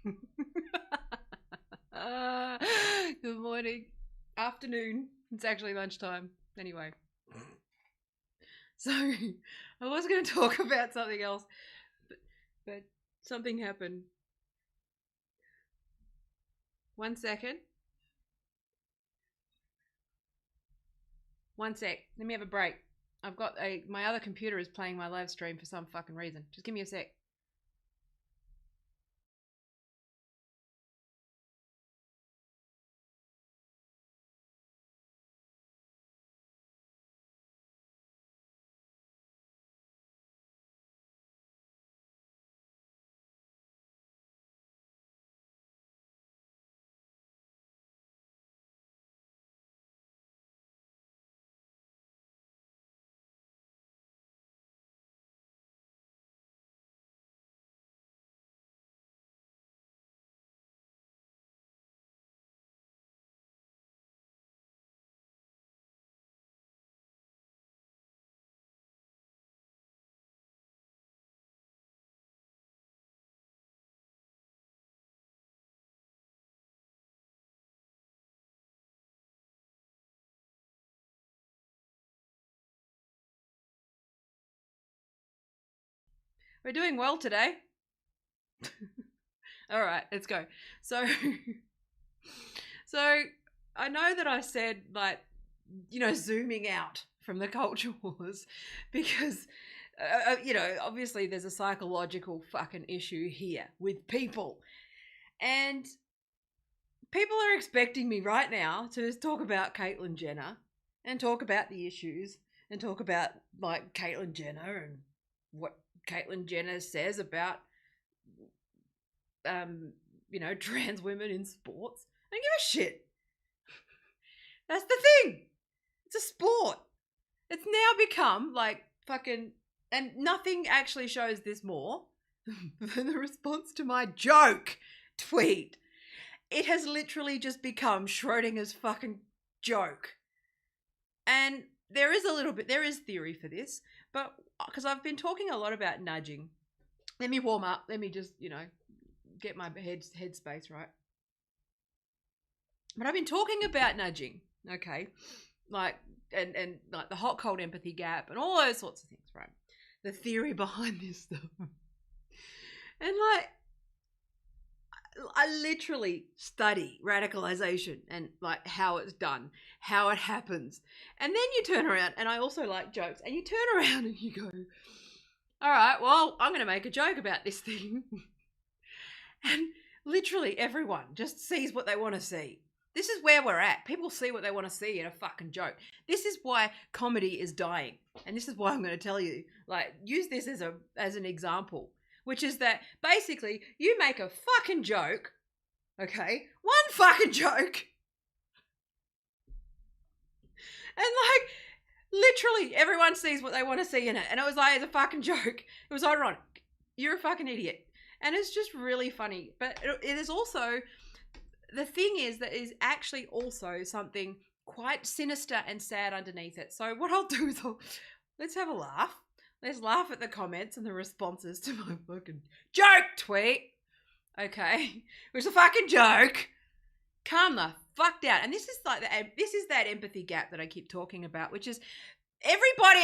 Good morning. Afternoon. It's actually lunchtime. Anyway. So, I was going to talk about something else, but something happened. 1 second. 1 sec. Let me have a break. My other computer is playing my live stream for some fucking reason. Just give me a sec. We're doing well today. All right, let's go. So, so I know that I said, like, zooming out from the culture wars because, obviously there's a psychological fucking issue here with people. And people are expecting me right now to talk about Caitlyn Jenner and talk about the issues and talk about, like, Caitlyn Jenner and what Caitlyn Jenner says about, trans women in sports. I don't give a shit. That's the thing. It's a sport. It's now become like fucking, and nothing actually shows this more than the response to my joke tweet. It has literally just become Schrodinger's fucking joke. And there is theory for this, but because I've been talking a lot about nudging. Let me warm up. Let me just, get my headspace right. But I've been talking about nudging, okay? Like, and like the hot cold empathy gap and all those sorts of things, right? The theory behind this stuff. And like, I literally study radicalization and like how it's done, how it happens. And then you turn around, and I also like jokes, and you turn around and you go, all right, well, I'm going to make a joke about this thing. And literally everyone just sees what they want to see. This is where we're at. People see what they want to see in a fucking joke. This is why comedy is dying. And this is why I'm going to tell you, like, use this as an example, which is that basically you make a fucking joke, okay? One fucking joke. And like, literally everyone sees what they want to see in it. And it was like, it's a fucking joke. It was ironic. You're a fucking idiot. And it's just really funny. But it is also, the thing is that is actually also something quite sinister and sad underneath it. So what I'll do is let's have a laugh. Let's laugh at the comments and the responses to my fucking joke tweet. Okay? It was a fucking joke. Calm the fuck down. And this is like that empathy gap that I keep talking about, which is everybody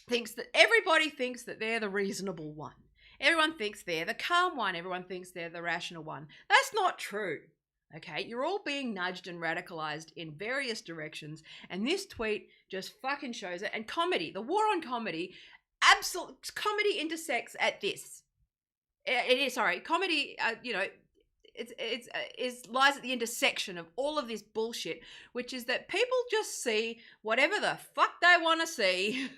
thinks that they're the reasonable one. Everyone thinks they're the calm one. Everyone thinks they're the rational one. That's not true. Okay, you're all being nudged and radicalized in various directions, and this tweet just fucking shows it. And comedy, the war on comedy, comedy intersects at this. Comedy, it lies at the intersection of all of this bullshit, which is that people just see whatever the fuck they want to see.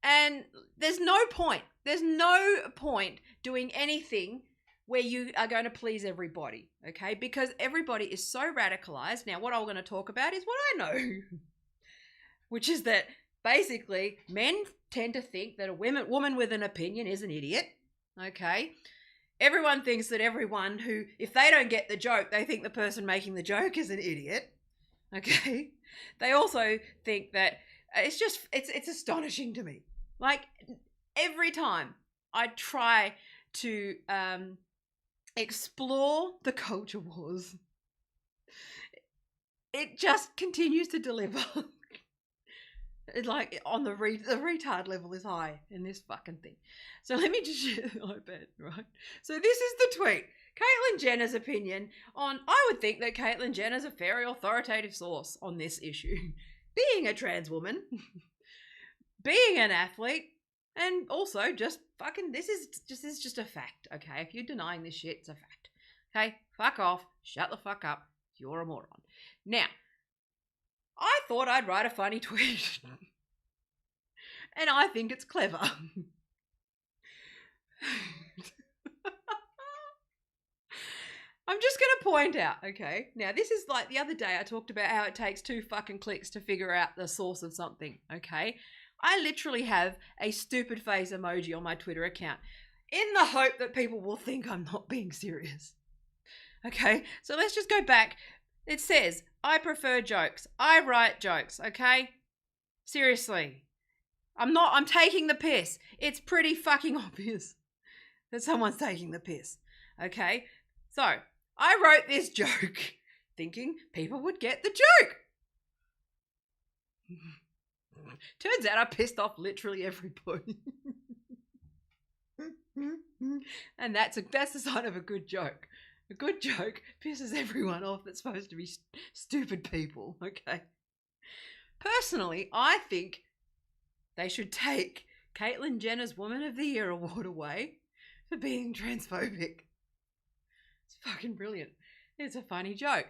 And there's no point doing anything where you are going to please everybody, okay? Because everybody is so radicalized. Now, what I'm going to talk about is what I know, which is that basically men tend to think that a woman with an opinion is an idiot, okay? Everyone thinks that everyone who, if they don't get the joke, they think the person making the joke is an idiot, okay? They also think that it's astonishing to me. Like, every time I try to explore the culture wars. It just continues to deliver. Like, on the retard level is high in this fucking thing. So let me just share the iPad, right? So this is the tweet. Caitlyn Jenner's opinion on, I would think that Caitlyn Jenner's a very authoritative source on this issue. Being a trans woman, being an athlete, and also just fucking, this is just a fact, okay? If you're denying this shit, it's a fact. Okay? Fuck off. Shut the fuck up. You're a moron. Now, I thought I'd write a funny tweet. And I think it's clever. I'm just going to point out, okay? Now, this is like the other day I talked about how it takes 2 fucking clicks to figure out the source of something, okay? I literally have a stupid face emoji on my Twitter account in the hope that people will think I'm not being serious. Okay? So let's just go back. It says, I prefer jokes. I write jokes, okay? Seriously. I'm taking the piss. It's pretty fucking obvious that someone's taking the piss, okay? So, I wrote this joke thinking people would get the joke. Turns out I pissed off literally everybody. And that's the sign of a good joke. A good joke pisses everyone off that's supposed to be stupid people, okay? Personally, I think they should take Caitlyn Jenner's Woman of the Year award away for being transphobic. It's fucking brilliant. It's a funny joke.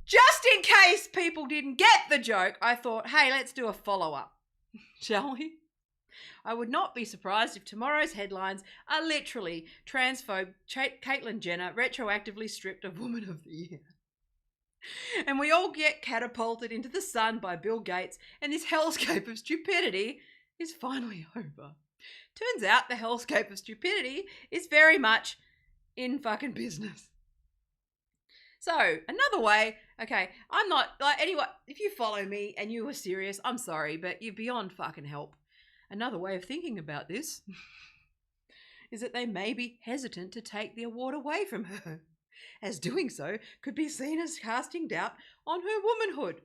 Just in case people didn't get the joke, I thought, hey, let's do a follow-up, shall we? I would not be surprised if tomorrow's headlines are literally transphobe Caitlyn Jenner retroactively stripped of Woman of the Year. And we all get catapulted into the sun by Bill Gates, and this hellscape of stupidity is finally over. Turns out the hellscape of stupidity is very much in fucking business. So, another way, okay, I'm not, like, anyway, if you follow me and you were serious, I'm sorry, but you're beyond fucking help. Another way of thinking about this is that they may be hesitant to take the award away from her, as doing so could be seen as casting doubt on her womanhood.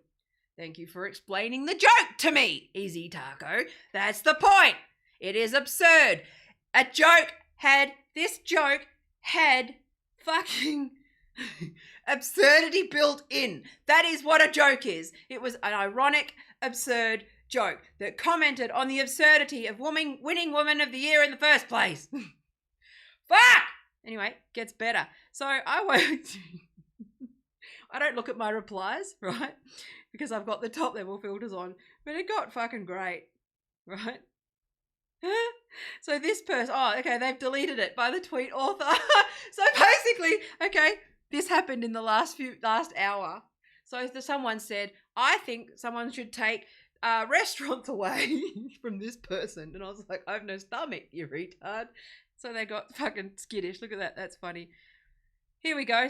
Thank you for explaining the joke to me, Easy Taco. That's the point. It is absurd. This joke had fucking absurdity built in. That is what a joke is. It was an ironic, absurd joke that commented on the absurdity of winning Woman of the Year in the first place. Fuck! Anyway, gets better. So I don't look at my replies, right? Because I've got the top level filters on, but it got fucking great, right? So this person, they've deleted it by the tweet author. So basically, okay, this happened in the last hour. So someone said, I think someone should take restaurants away from this person. And I was like, I have no stomach, you retard. So they got fucking skittish. Look at that. That's funny. Here we go.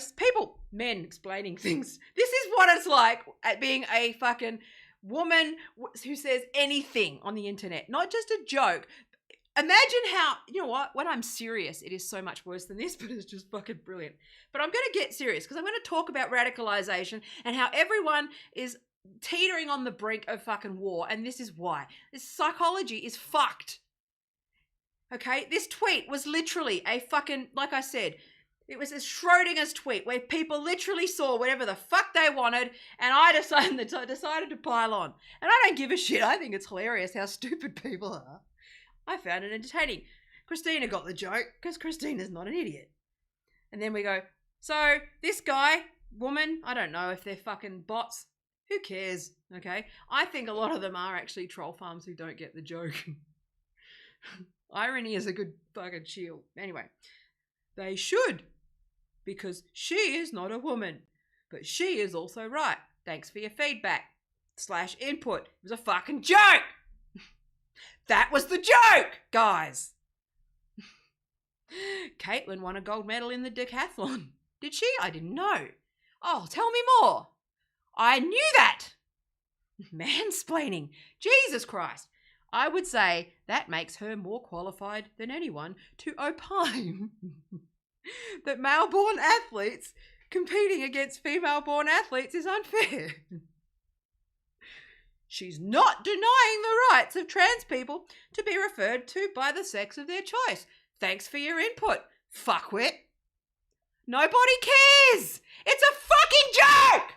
Men explaining things. This is what it's like at being a fucking woman who says anything on the internet. Not just a joke. Imagine how, you know what, when I'm serious, it is so much worse than this, but it's just fucking brilliant. But I'm going to get serious because I'm going to talk about radicalization and how everyone is teetering on the brink of fucking war. And this is why. This psychology is fucked. Okay? This tweet was literally a fucking, like I said, it was a Schrodinger's tweet where people literally saw whatever the fuck they wanted, and I decided to pile on. And I don't give a shit. I think it's hilarious how stupid people are. I found it entertaining. Christina got the joke because Christina's not an idiot. And then we go, so this guy, woman, I don't know if they're fucking bots. Who cares? Okay. I think a lot of them are actually troll farms who don't get the joke. Irony is a good fucking shield. Anyway, they should, because she is not a woman, but she is also right. Thanks for your feedback / input. It was a fucking joke. That was the joke, guys. Caitlyn won a gold medal in the decathlon. Did she? I didn't know. Oh, tell me more. I knew that. Mansplaining. Jesus Christ. I would say that makes her more qualified than anyone to opine that male-born athletes competing against female-born athletes is unfair. She's not denying the rights of trans people to be referred to by the sex of their choice. Thanks for your input, fuckwit. Nobody cares! It's a fucking joke!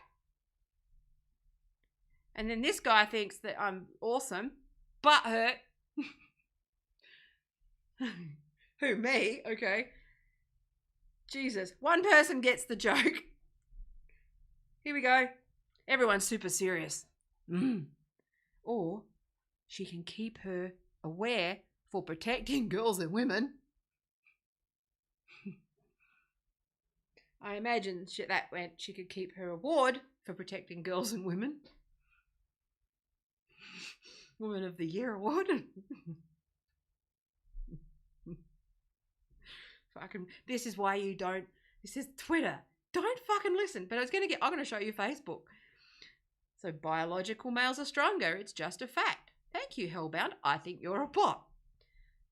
And then this guy thinks that I'm awesome. Butthurt. Who, me? Okay. Jesus. One person gets the joke. Here we go. Everyone's super serious. Or she can keep her aware for protecting girls and women. I imagine that meant she could keep her award for protecting girls and women. Woman of the Year award. Fucking, this is why you don't, this is Twitter. Don't fucking listen. But I'm going to show you Facebook. So biological males are stronger. It's just a fact. Thank you, Hellbound. I think you're a bot.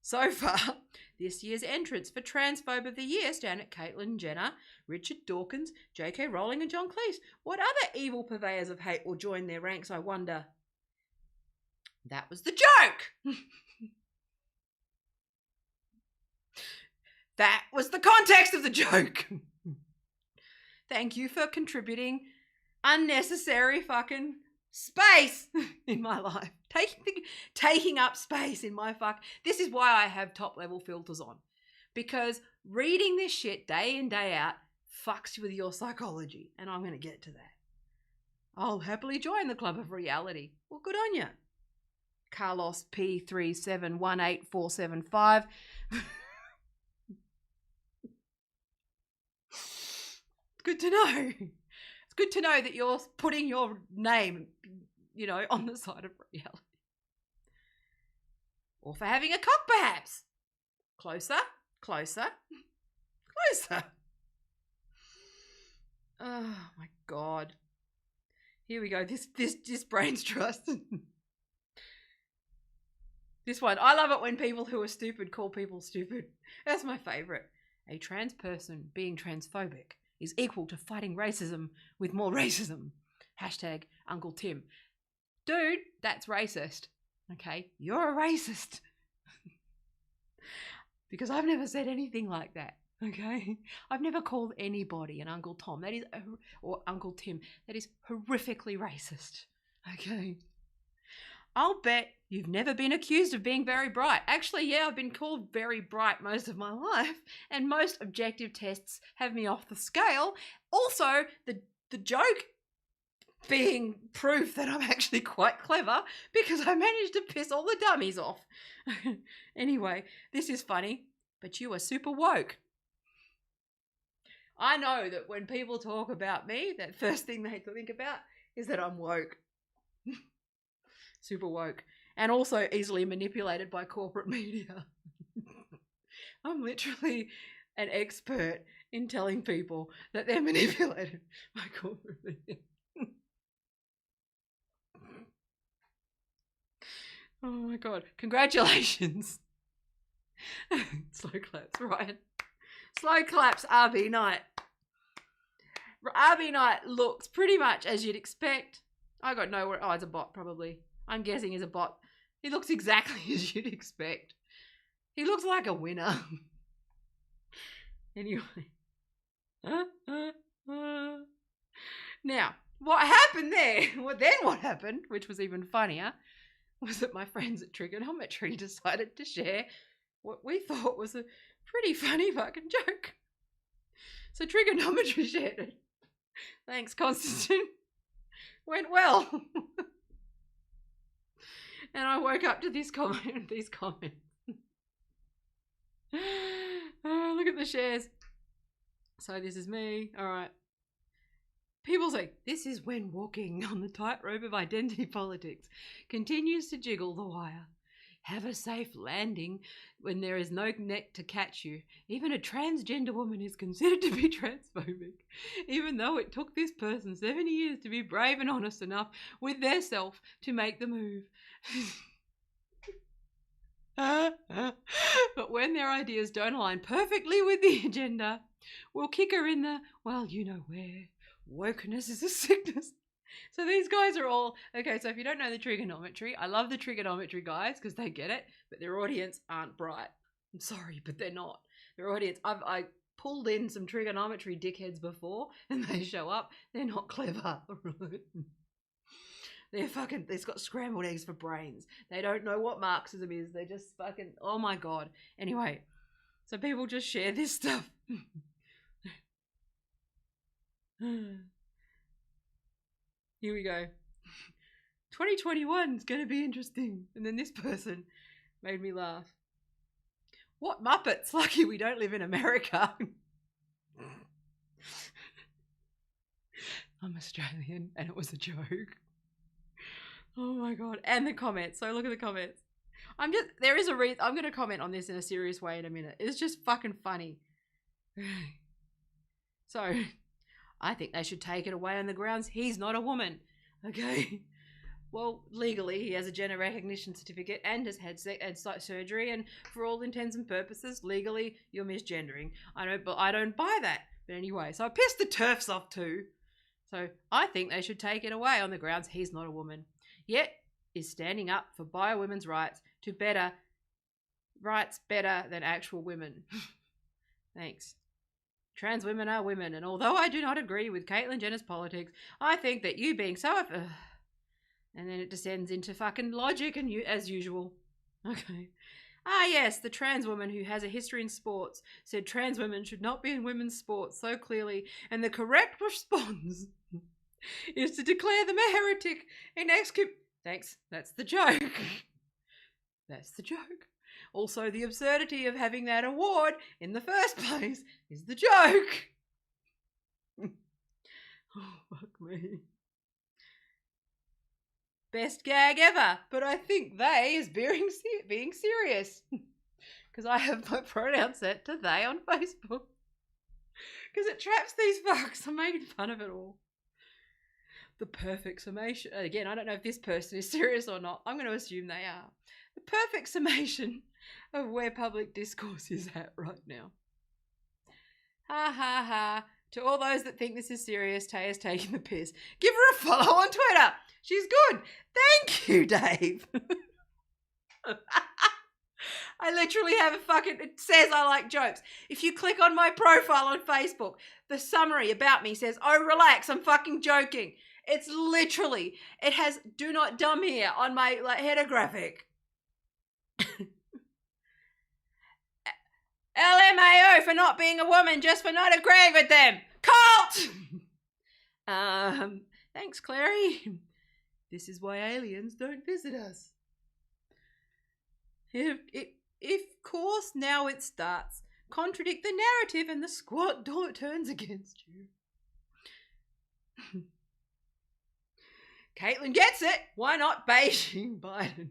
So far, this year's entrants for Transphobe of the Year stand at Caitlyn Jenner, Richard Dawkins, J.K. Rowling and John Cleese. What other evil purveyors of hate will join their ranks, I wonder? That was the joke! That was the context of the joke! Thank you for contributing unnecessary fucking space in my life. Taking up space in my fuck. This is why I have top level filters on. Because reading this shit day in, day out fucks with your psychology. And I'm going to get to that. I'll happily join the club of reality. Well, good on you. Carlos P3718475. Good to know. It's good to know that you're putting your name, on the side of reality. Or for having a cock, perhaps. Closer. Oh, my God. Here we go. This brain's trust. This one. I love it when people who are stupid call people stupid. That's my favourite. A trans person being transphobic is equal to fighting racism with more racism. Hashtag Uncle Tim. Dude, that's racist. Okay? You're a racist. Because I've never said anything like that. Okay? I've never called anybody an Uncle Tom. Or Uncle Tim. That is horrifically racist. Okay? I'll bet you've never been accused of being very bright. Actually, yeah, I've been called very bright most of my life, and most objective tests have me off the scale. Also, the joke being proof that I'm actually quite clever because I managed to piss all the dummies off. Anyway, this is funny, but you are super woke. I know that when people talk about me, that first thing they think about is that I'm woke. Super woke. And also easily manipulated by corporate media. I'm literally an expert in telling people that they're manipulated by corporate media. Oh my God. Congratulations. Slow claps, Ryan. Slow claps, RB Knight. RB Knight looks pretty much as you'd expect. I got nowhere. Oh, it's a bot probably. I'm guessing he's a bot. He looks exactly as you'd expect. He looks like a winner. Anyway. Now, what happened there? Well, then what happened, which was even funnier, was that my friends at Trigonometry decided to share what we thought was a pretty funny fucking joke. So Trigonometry shared it. Thanks, Constantine. Went well. And I woke up to these comments. Oh, look at the shares. So this is me. All right. People say, this is when walking on the tightrope of identity politics continues to jiggle the wire. Have a safe landing when there is no net to catch you. Even a transgender woman is considered to be transphobic, even though it took this person 70 years to be brave and honest enough with their self to make the move. But when their ideas don't align perfectly with the agenda, we'll kick her in the, well, you know where. Wokeness is a sickness. So these guys are all, okay, so if you don't know the trigonometry, I love the trigonometry guys because they get it, but their audience aren't bright. I'm sorry, but they're not. Their audience, I pulled in some trigonometry dickheads before and they show up. They're not clever. They've got scrambled eggs for brains. They don't know what Marxism is. They're just fucking, oh my God. Anyway, so people just share this stuff. Here we go. 2021 is going to be interesting. And then this person made me laugh. What Muppets? Lucky we don't live in America. I'm Australian and it was a joke. Oh my God. And the comments. So look at the comments. I'm going to comment on this in a serious way in a minute. It's just fucking funny. So, I think they should take it away on the grounds he's not a woman. Okay. Well, legally, he has a gender recognition certificate and has had surgery, and for all intents and purposes, legally, you're misgendering. I don't buy that. But anyway, so I pissed the TERFs off too. So I think they should take it away on the grounds he's not a woman. Yet is standing up for bio women's rights better than actual women. Thanks. Trans women are women, and although I do not agree with Caitlyn Jenner's politics, I think that you being so... and then it descends into fucking logic and you as usual. Okay. Ah, yes, the trans woman who has a history in sports said trans women should not be in women's sports so clearly, and the correct response is to declare them a heretic and Thanks, that's the joke. That's the joke. Also, the absurdity of having that award in the first place is the joke. Oh, fuck me. Best gag ever, but I think they is being serious. Because I have my pronouns set to they on Facebook. Because it traps these fucks. I'm making fun of it all. The perfect summation. Again, I don't know if this person is serious or not. I'm going to assume they are. The perfect summation of where public discourse is at right now. Ha ha ha. To all those that think this is serious, Taya's taking the piss. Give her a follow on Twitter. She's good. Thank you, Dave. I literally have it says I like jokes. If you click on my profile on Facebook, the summary about me says, oh, relax, I'm fucking joking. It's literally, it has do not dumb here on my header graphic. LMAO for not being a woman, just for not agreeing with them. Cult! Thanks, Clary. This is why aliens don't visit us. If course now it starts, contradict the narrative and the squat door turns against you. Caitlyn gets it. Why not Beijing Biden?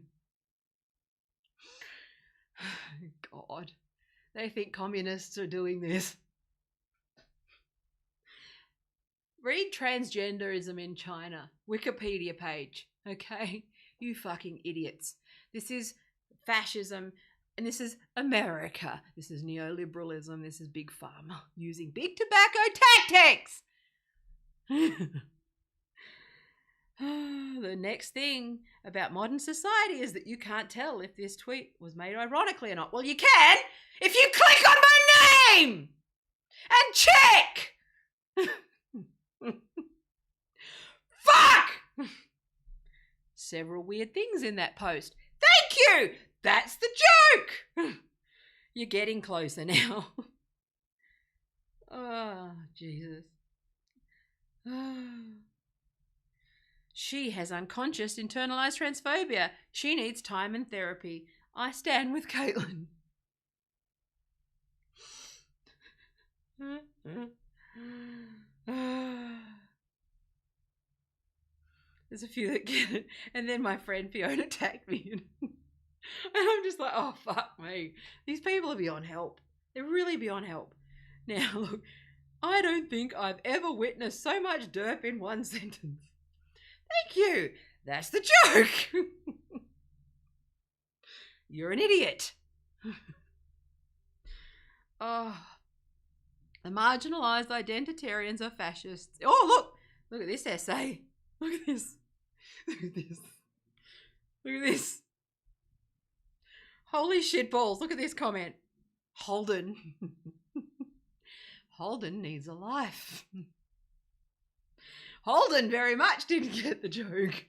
God. They think communists are doing this. Read transgenderism in China. Wikipedia page. Okay? You fucking idiots. This is fascism. And this is America. This is neoliberalism. This is big pharma using big tobacco tactics. The next thing about modern society is that you can't tell if this tweet was made ironically or not. Well, you can if you click on my name and check. Fuck! Several weird things in that post. Thank you! That's the joke! You're getting closer now. Oh, Jesus. She has unconscious internalized transphobia. She needs time and therapy. I stand with Caitlyn. There's a few that get it. And then my friend Fiona tagged me. And I'm just like, oh, fuck me. These people are beyond help. They're really beyond help. Now, look, I don't think I've ever witnessed so much derp in one sentence. Thank you. That's the joke. you're an idiot. Oh, the marginalized identitarians are fascists. Oh, look at this essay. Look at this. Look at this. Look at this. Holy shit balls. Look at this comment. Holden. Holden needs a life. Holden very much didn't get the joke.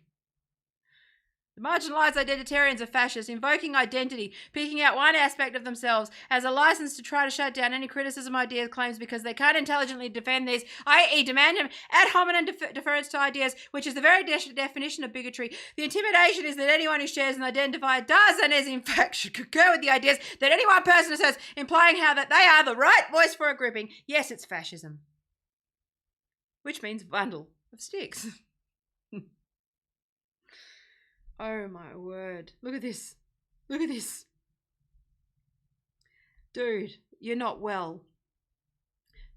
The marginalised identitarians are fascists, invoking identity, picking out one aspect of themselves as a license to try to shut down any criticism ideas claims because they can't intelligently defend these, i.e. demand an ad hominem deference to ideas, which is the very definition of bigotry. The intimidation is that anyone who shares an identifier does and is in fact should concur with the ideas that any one person says, implying how that they are the right voice for a grouping. Yes, it's fascism. Which means bundle of sticks. Oh my word. Look at this. Look at this. Dude, you're not well.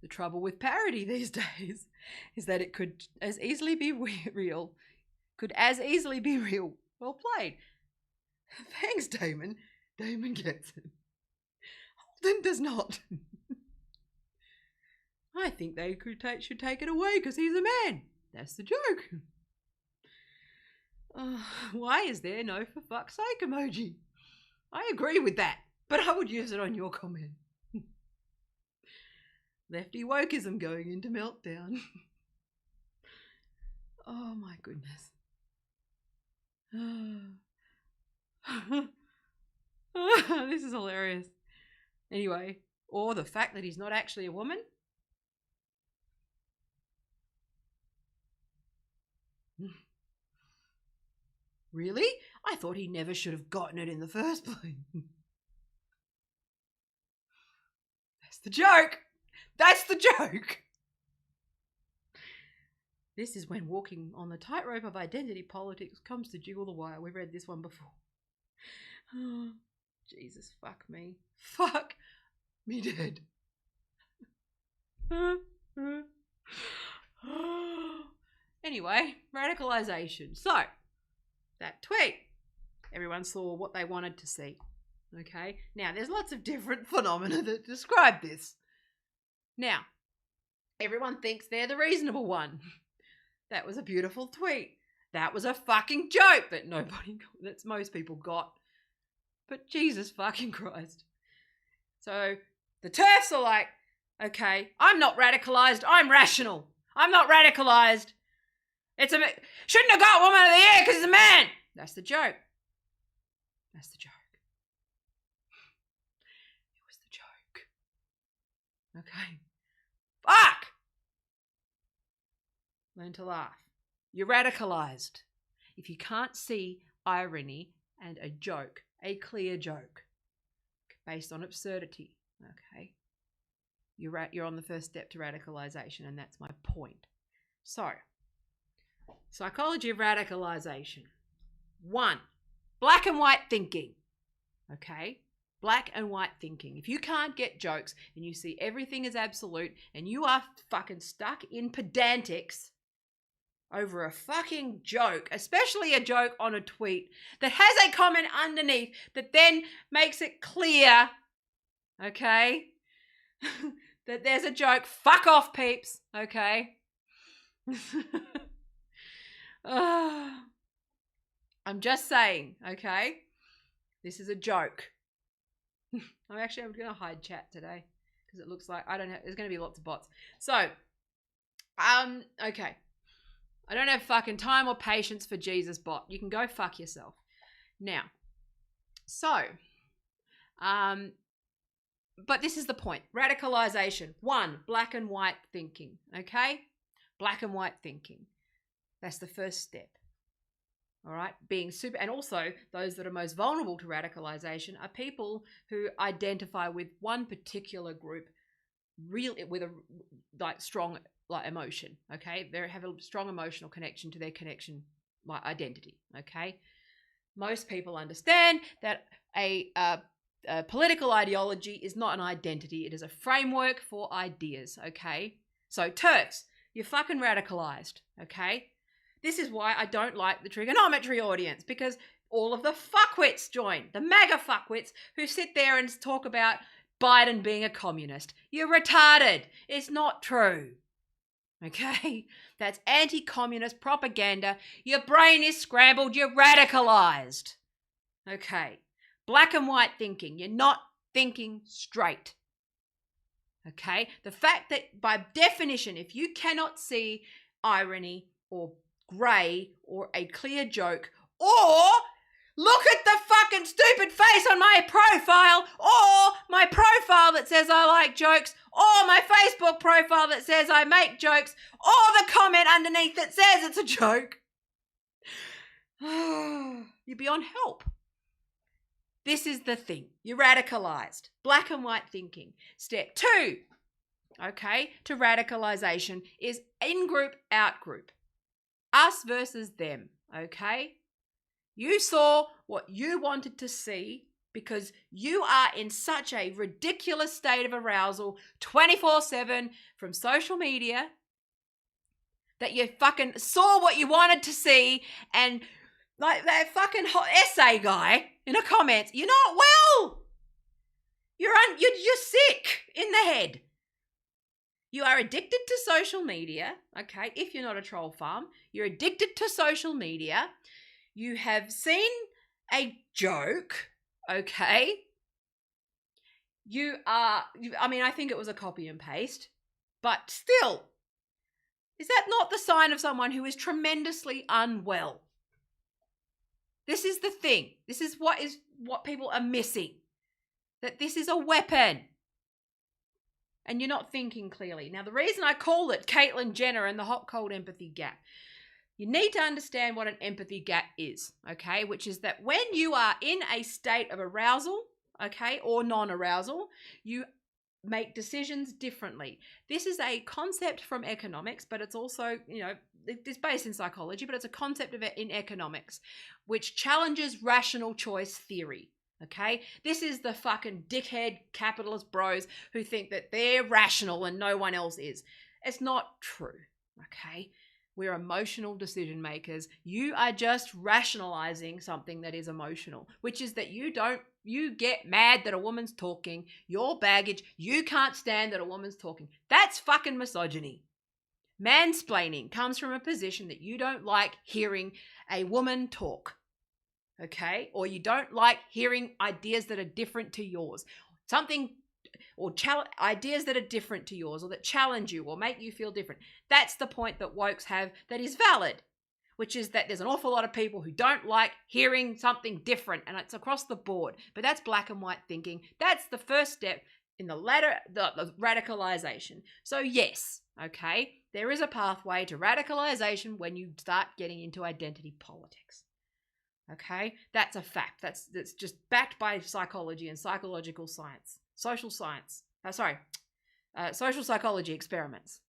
The trouble with parody these days is that it could as easily be real. Could as easily be real. Well played. Thanks, Damon. Damon gets it. Holden does not. I think they should take it away because he's a man. That's the joke. Why is there no for fuck's sake emoji? I agree with that, but I would use it on your comment. Lefty wokeism going into meltdown. Oh my goodness. This is hilarious. Anyway, or the fact that he's not actually a woman. Really? I thought he never should have gotten it in the first place. That's the joke. That's the joke. This is when walking on the tightrope of identity politics comes to jiggle the wire. We've read this one before. Oh, Jesus, fuck me. Fuck me dead. Anyway, radicalization. So, that tweet, everyone saw what they wanted to see. Okay, now there's lots of different phenomena that describe this. Now, everyone thinks they're the reasonable one. That was a beautiful tweet. That was a fucking joke that most people got. But Jesus fucking Christ. So the TERFs are like, okay, I'm not radicalized, I'm rational. I'm not radicalized. Shouldn't have got woman of the year because he's a man. That's the joke. That's the joke. It was the joke. Okay. Fuck! Learn to laugh. You're radicalized. If you can't see irony and a joke, a clear joke, based on absurdity, okay, you're on the first step to radicalization, and that's my point. So, psychology of radicalization. 1, black and white thinking. Okay? Black and white thinking. If you can't get jokes and you see everything as absolute and you are fucking stuck in pedantics over a fucking joke, especially a joke on a tweet that has a comment underneath that then makes it clear, okay, that there's a joke. Fuck off, peeps, okay? I'm just saying, okay? This is a joke. I'm going to hide chat today because it looks like, I don't know, there's going to be lots of bots. So, okay. I don't have fucking time or patience for Jesus bot. You can go fuck yourself. Now, so, but this is the point. Radicalization. 1, black and white thinking, okay? Black and white thinking. That's the first step. All right, being super, and also those that are most vulnerable to radicalization are people who identify with one particular group, really with a strong emotion. Okay, they have a strong emotional connection to their identity. Okay, most people understand that a political ideology is not an identity; it is a framework for ideas. Okay, so TERFs, you're fucking radicalized. Okay. This is why I don't like the trigonometry audience, because all of the fuckwits join, the MAGA fuckwits who sit there and talk about Biden being a communist. You're retarded. It's not true. Okay? That's anti-communist propaganda. Your brain is scrambled. You're radicalized. Okay? Black and white thinking. You're not thinking straight. Okay? The fact that by definition, if you cannot see irony or grey or a clear joke, or look at the fucking stupid face on my profile, or my profile that says I like jokes, or my Facebook profile that says I make jokes, or the comment underneath that says it's a joke, you're beyond help. This is the thing. You're radicalized. Black and white thinking. Step 2, okay, to radicalization is in-group, out-group. Us versus them, okay? You saw what you wanted to see because you are in such a ridiculous state of arousal 24/7 from social media that you fucking saw what you wanted to see, and like that fucking hot essay guy in the comments, you're not well. You're sick in the head. You are addicted to social media, okay? If you're not a troll farm, you're addicted to social media. You have seen a joke, okay? I think it was a copy and paste, but still, is that not the sign of someone who is tremendously unwell? This is the thing. This is what people are missing. That this is a weapon. And you're not thinking clearly. Now, the reason I call it Caitlyn Jenner and the hot-cold empathy gap, you need to understand what an empathy gap is, okay? Which is that when you are in a state of arousal, okay, or non-arousal, you make decisions differently. This is a concept from economics, but it's also, it's based in psychology, but it's a concept of it in economics, which challenges rational choice theory. Okay, this is the fucking dickhead capitalist bros who think that they're rational and no one else is. It's not true. Okay, we're emotional decision makers. You are just rationalizing something that is emotional, which is that you get mad that a woman's talking, your baggage, you can't stand that a woman's talking. That's fucking misogyny. Mansplaining comes from a position that you don't like hearing a woman talk. Okay, or you don't like hearing ideas that are different to yours, ideas that are different to yours, or that challenge you or make you feel different. That's the point that wokes have that is valid, which is that there's an awful lot of people who don't like hearing something different, and it's across the board. But that's black and white thinking. That's the first step in the ladder, the radicalization. So yes, okay, there is a pathway to radicalization when you start getting into identity politics. Okay, that's a fact. That's just backed by psychology and psychological science, social psychology experiments.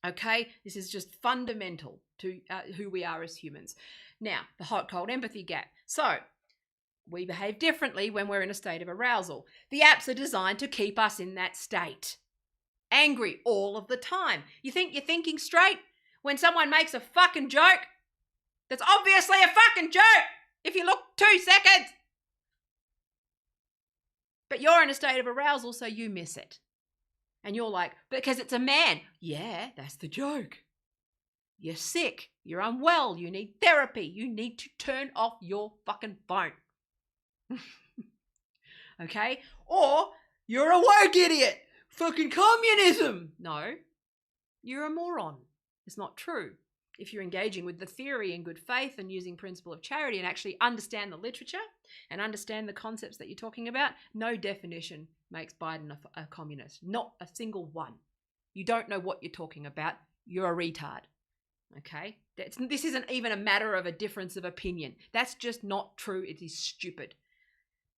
Okay, this is just fundamental to who we are as humans. Now, the hot-cold empathy gap. So, we behave differently when we're in a state of arousal. The apps are designed to keep us in that state. Angry all of the time. You think you're thinking straight when someone makes a fucking joke? That's obviously a fucking joke if you look 2 seconds. But you're in a state of arousal, so you miss it. And you're like, because it's a man. Yeah, that's the joke. You're sick. You're unwell. You need therapy. You need to turn off your fucking phone. Okay? Or you're a woke idiot. Fucking communism. No, you're a moron. It's not true. If you're engaging with the theory in good faith and using principle of charity and actually understand the literature and understand the concepts that you're talking about, no definition makes Biden a communist. Not a single one. You don't know what you're talking about. You're a retard. Okay? This isn't even a matter of a difference of opinion. That's just not true. It is stupid.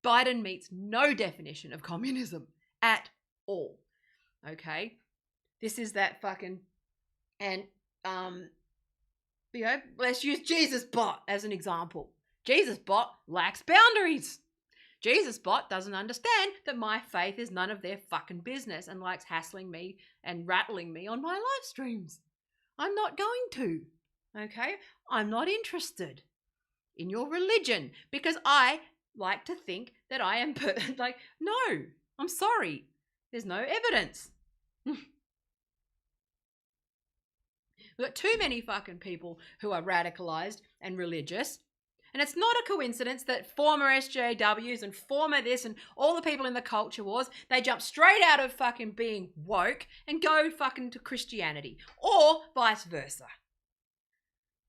Biden meets no definition of communism at all. Okay? This is that fucking... And, let's use Jesus Bot as an example. Jesus Bot lacks boundaries. Jesus Bot doesn't understand that my faith is none of their fucking business and likes hassling me and rattling me on my live streams. I'm not going to. Okay? I'm not interested in your religion because I like to think that I am like, no, I'm sorry. There's no evidence. We've got too many fucking people who are radicalized and religious. And it's not a coincidence that former SJWs and former this and all the people in the culture wars, they jump straight out of fucking being woke and go fucking to Christianity, or vice versa.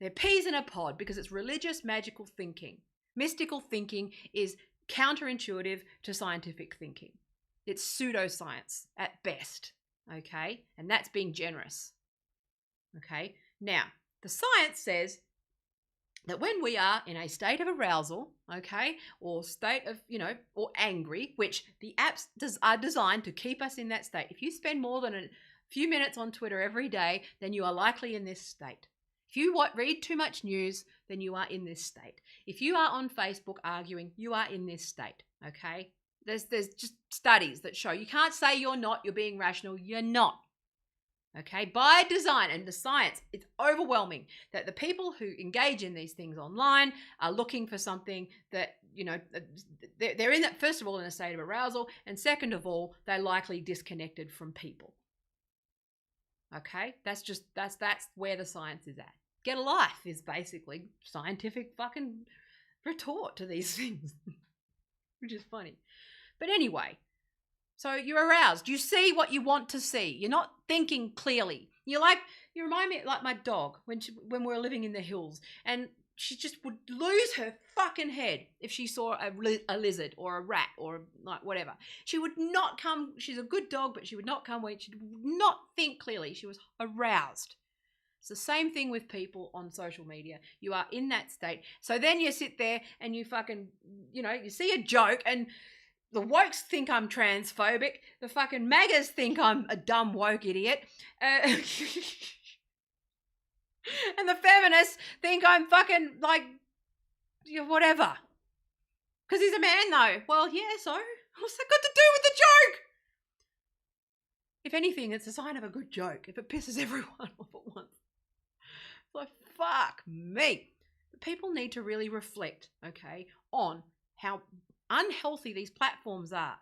They're peas in a pod because it's religious magical thinking. Mystical thinking is counterintuitive to scientific thinking. It's pseudoscience at best, okay? And that's being generous, okay? Now, the science says that when we are in a state of arousal, okay, or state of, or angry, which the apps are designed to keep us in that state. If you spend more than a few minutes on Twitter every day, then you are likely in this state. If you read too much news, then you are in this state. If you are on Facebook arguing, you are in this state, okay? There's just studies that show you can't say you're not, you're being rational, you're not. Okay, by design, and the science, it's overwhelming that the people who engage in these things online are looking for something that, they're in that, first of all, in a state of arousal, and second of all, they're likely disconnected from people. Okay, that's where the science is at. Get a life is basically scientific fucking retort to these things, which is funny. But anyway, so you're aroused. You see what you want to see. You're not thinking clearly. You remind me like my dog when we were living in the hills, and she just would lose her fucking head if she saw a lizard or a rat or like whatever. She would not come. She's a good dog, but she would not come when she would not think clearly. She was aroused. It's the same thing with people on social media. You are in that state. So then you sit there and you fucking, you see a joke and the wokes think I'm transphobic. The fucking MAGAs think I'm a dumb woke idiot. And the feminists think I'm fucking like, whatever. Because he's a man though. Well, yeah, so what's that got to do with the joke? If anything, it's a sign of a good joke. If it pisses everyone off at once. It's like, fuck me. But people need to really reflect, okay, on how unhealthy these platforms are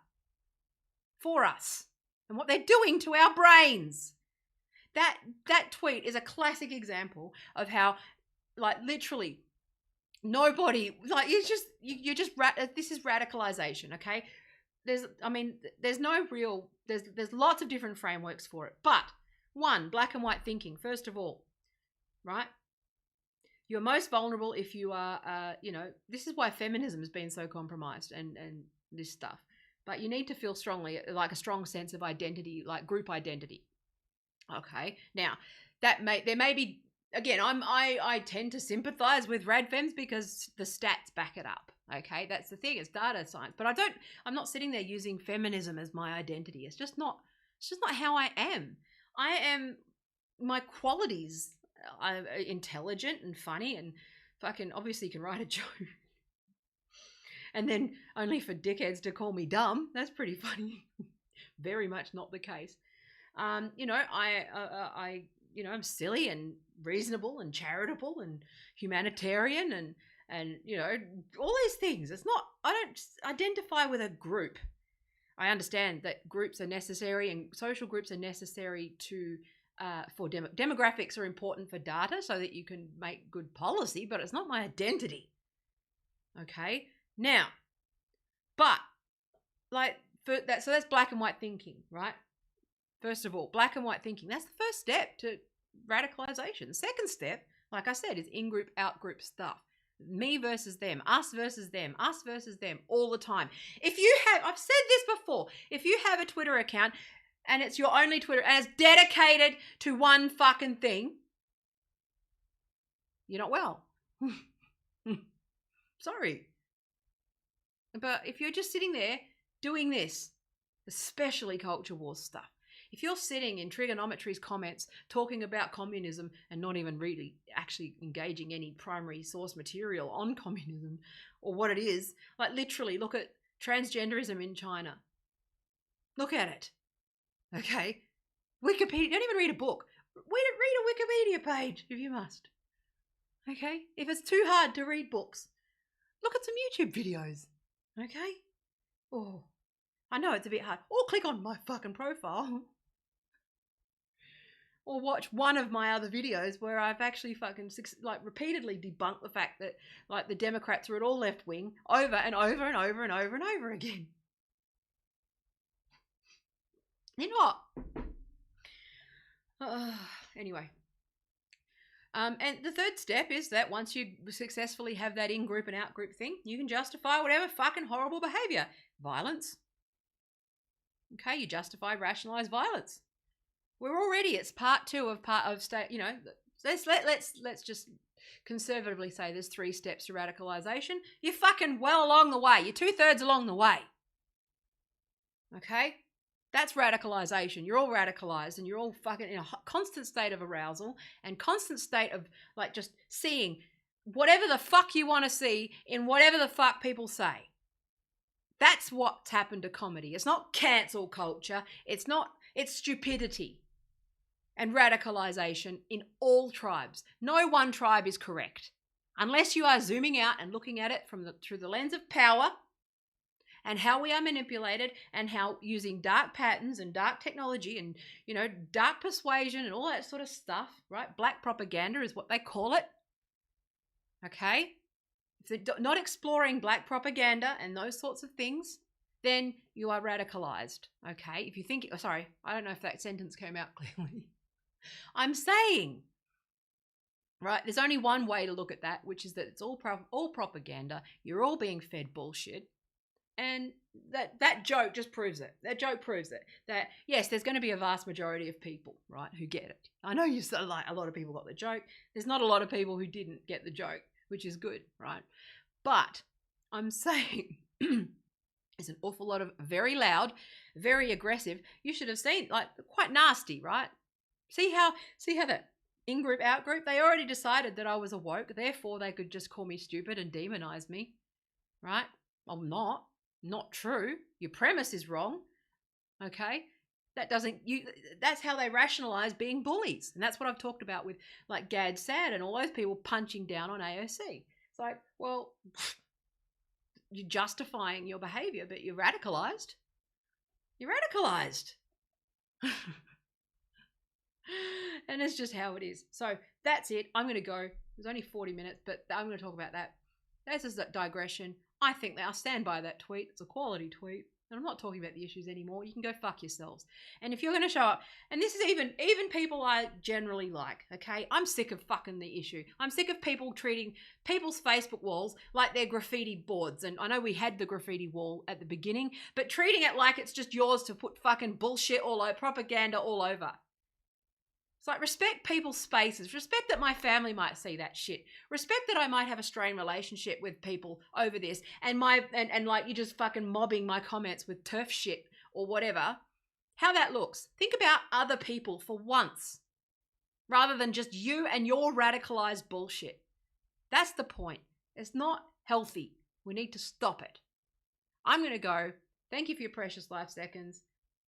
for us and what they're doing to our brains. That tweet is a classic example of how, like, literally nobody, like, this is radicalization, okay? There's lots of different frameworks for it, but one, black and white thinking, first of all, right? You're most vulnerable if you are, this is why feminism has been so compromised and this stuff. But you need to feel strongly, like a strong sense of identity, like group identity. Okay. Now, there may be, again, I tend to sympathize with radfems because the stats back it up. Okay. That's the thing. It's data science. But I'm not sitting there using feminism as my identity. It's just not how I am. My qualities. I'm intelligent and funny and fucking obviously can write a joke. And then only for dickheads to call me dumb. That's pretty funny. Very much not the case. I'm silly and reasonable and charitable and humanitarian and all these things. I don't identify with a group. I understand that groups are necessary and social groups are necessary to for demographics are important for data so that you can make good policy, but it's not my identity. Okay, now, but like so that's black and white thinking, right? First of all, black and white thinking, that's the first step to radicalization. The second step, like I said, is in-group, out-group stuff. Me versus them, us versus them all the time. I've said this before, if you have a Twitter account and it's your only Twitter and it's dedicated to one fucking thing, you're not well. Sorry. But if you're just sitting there doing this, especially culture war stuff, if you're sitting in Trigonometry's comments talking about communism and not even really actually engaging any primary source material on communism or what it is, like literally look at transgenderism in China. Look at it. Okay? Wikipedia, don't even read a book. Read a Wikipedia page if you must. Okay? If it's too hard to read books, look at some YouTube videos. Okay? Oh, I know it's a bit hard. Or click on my fucking profile. Or watch one of my other videos where I've actually fucking repeatedly debunked the fact that like the Democrats are at all left wing over and over and over and over and over again. You know what? Anyway. And the third step is that once you successfully have that in-group and out-group thing, you can justify whatever fucking horrible behavior. Violence. Okay, you justify, rationalize violence. It's part 2 of state, you know, let's just conservatively say there's 3 steps to radicalization. You're fucking well along the way. You're 2/3 along the way. Okay? That's radicalization. You're all radicalized and you're all fucking in a constant state of arousal and constant state of like just seeing whatever the fuck you want to see in whatever the fuck people say. That's what's happened to comedy. It's not cancel culture. It's stupidity and radicalization in all tribes. No one tribe is correct unless you are zooming out and looking at it through the lens of power and how we are manipulated and how using dark patterns and dark technology and, you know, dark persuasion and all that sort of stuff, right? Black propaganda is what they call it. Okay? If they're not exploring black propaganda and those sorts of things, then you are radicalized. Okay? If you think, sorry, I don't know if that sentence came out clearly. I'm saying, right, there's only one way to look at that, which is that it's all propaganda. You're all being fed bullshit. And that joke just proves it. That joke proves it. That, yes, there's going to be a vast majority of people, right, who get it. I know you said like a lot of people got the joke. There's not a lot of people who didn't get the joke, which is good, right? But I'm saying there's an awful lot of very loud, very aggressive. You should have seen, like, quite nasty, right? See how that in-group, out-group, they already decided that I was awoke. Therefore, they could just call me stupid and demonize me, right? I'm not. Not true. Your premise is wrong. Okay? That's how they rationalize being bullies. And that's what I've talked about with like Gad Sad and all those people punching down on AOC. It's like, well, you're justifying your behavior, but you're radicalized. You're radicalized. And it's just how it is. So that's it. I'm going to go. There's only 40 minutes, but I'm going to talk about that. That's just a digression. I think that I'll stand by that tweet. It's a quality tweet. And I'm not talking about the issues anymore. You can go fuck yourselves. And if you're going to show up, and this is even people I generally like, okay? I'm sick of fucking the issue. I'm sick of people treating people's Facebook walls like they're graffiti boards. And I know we had the graffiti wall at the beginning, but treating it like it's just yours to put fucking bullshit all over, propaganda all over. It's like, respect people's spaces. Respect that my family might see that shit. Respect that I might have a strained relationship with people over this. And like you just fucking mobbing my comments with turf shit or whatever. How that looks. Think about other people for once. Rather than just you and your radicalized bullshit. That's the point. It's not healthy. We need to stop it. I'm going to go. Thank you for your precious life seconds.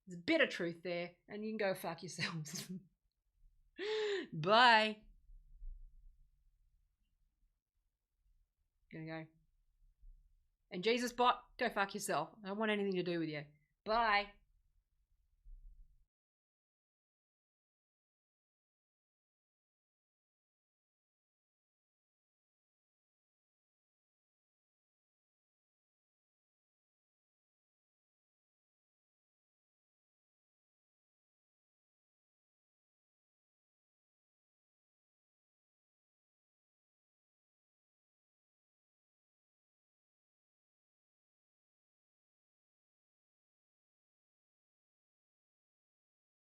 There's a bit of truth there. And you can go fuck yourselves. Bye. Gonna go. And Jesus bot, go fuck yourself. I don't want anything to do with you. Bye.